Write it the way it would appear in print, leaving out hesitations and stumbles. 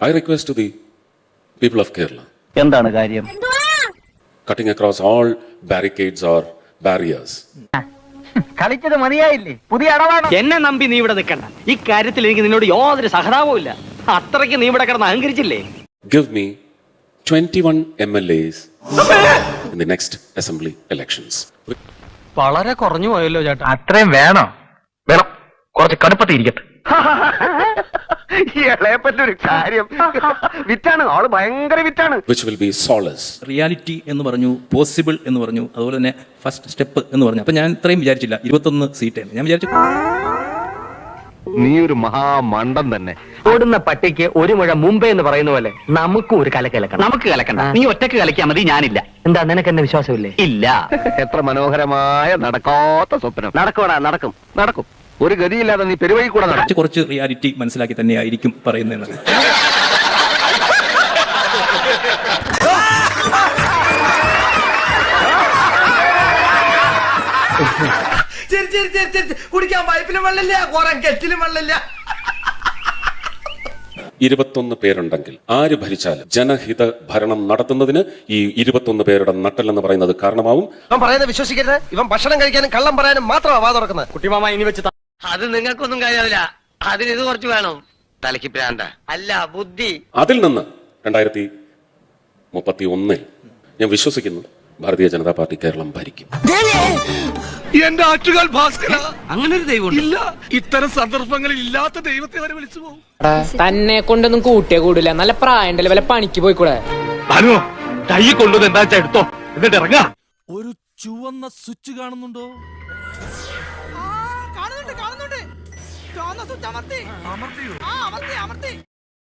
I request to the people of Kerala, എന്താണ് കാര്യം? cutting across all barricades or barriers. കളിച്ചത് മതിയായില്ലേ? പുതിയ അടവാണ്. എന്നെ നമ്പി നീ ഇവിടെ നിൽക്കണ്ട. ഈ കാര്യത്തിൽ എനിക്ക് നിന്നോട് യാതൊരു സഹതാപവും ഇല്ല. അത്രയ്ക്ക് നീ ഇവിടെ കിടന്ന് അഹങ്കരിച്ചില്ലേ? Give me 21 MLAs in the next assembly elections. വളരെ കുറഞ്ഞു പോയല്ലോ ചേട്ടാ. അത്രയും വേണോ? വേണം. കുറച്ച് കടുപ്പത്തിൽ ഇരിക്കട്ടെ. ഈ ഇളയപ്പറ്റൊരു കാര്യം വിറ്റാണ്, ആള് ഭയങ്കര വിറ്റാണ്. Which will be solace. Reality എന്ന് പറഞ്ഞു, പോസിബിൾ എന്ന് പറഞ്ഞു, അതുപോലെ തന്നെ ഫസ്റ്റ് സ്റ്റെപ്പ് എന്ന് പറഞ്ഞു. അപ്പൊ ഞാൻ ഇത്രയും വിചാരിച്ചില്ല. 21 സീറ്റായിരുന്നു ഞാൻ വിചാരിച്ചു. നീ ഒരു മഹാമണ്ടൻ തന്നെ. ഓടുന്ന പട്ടിക്ക് ഒരു മുഴ മുമ്പേ എന്ന് പറയുന്ന പോലെ നമുക്കും ഒരു കലക്കണം. നമുക്ക് കലക്കണ്ട. നീ ഒറ്റക്ക് കലക്കിയാ മതി, ഞാനില്ല. എന്താ നിനക്ക് എന്നെ വിശ്വാസമില്ലേ? ഇല്ല. എത്ര മനോഹരമായ നടക്കാത്ത സ്വപ്നം. നടക്കൂടാ, നടക്കും. നടക്കും. ഒരു ഗതിയില്ലാതെ നീ പെരുവഴി കൂടെ നടക്കും. കുറച്ച് റിയാലിറ്റി മനസ്സിലാക്കി തന്നെയായിരിക്കും പറയുന്നതെന്ന്. കുടിക്കാൻ പൈപ്പിലും വെള്ളമില്ല, കുറെ കെറ്റിലും വെള്ളമില്ല. 21 പേരുണ്ടെങ്കിൽ ആര് ഭരിച്ചാലും ജനഹിത ഭരണം നടത്തുന്നതിന് ഈ 21 പേരുടെ നട്ടെല്ലെന്ന് പറയുന്നത് കാരണമാവും. ഇവൻ പറയുന്നത് വിശ്വസിക്കരുത്. ഇവൻ ഭക്ഷണം കഴിക്കാനും കള്ളം പറയാനും മാത്രമാണ് വാ തുറക്കുന്നത്. കുട്ടിമാമ ഇനി വെച്ച് അത് നിങ്ങൾക്കൊന്നും കാര്യമില്ല. അതിന് ഇത് കുറച്ച് വേണം. തലയ്ക്ക് പ്രാന്ത അല്ല, ബുദ്ധി. അതിൽ നിന്ന് 2031 ഞാൻ വിശ്വസിക്കുന്നു ഭാരതീയ ജനതാ പാർട്ടി കേരളം ഭരിക്കും. എന്റെ ആറ്റുകാൽ ഭാസ്കര, അങ്ങനെ ഒരു ദൈവം ഇല്ല, ഇത്തരം സന്ദർഭങ്ങളിൽ ഇല്ലാത്ത ദൈവത്തെ വരെ വിളിച്ചു പോകും. തന്നെ കൊണ്ടൊന്നും കൂട്ടിയേ കൂടില്ല. നല്ല പ്രായണ്ടല്ലേ, വല്ല പണിക്ക് പോയിക്കൂടെ? കൈ കൊണ്ടുവന്ന് എന്താ വെച്ചാ എടുത്തോ, എന്നിട്ട് ഇറങ്ങാ. ഒരു ചുവന്ന സ്വിച്ച് കാണുന്നുണ്ടോ? കാണുന്നുണ്ട്. ചുവന്ന സ്വിച്ച് അമർത്തി.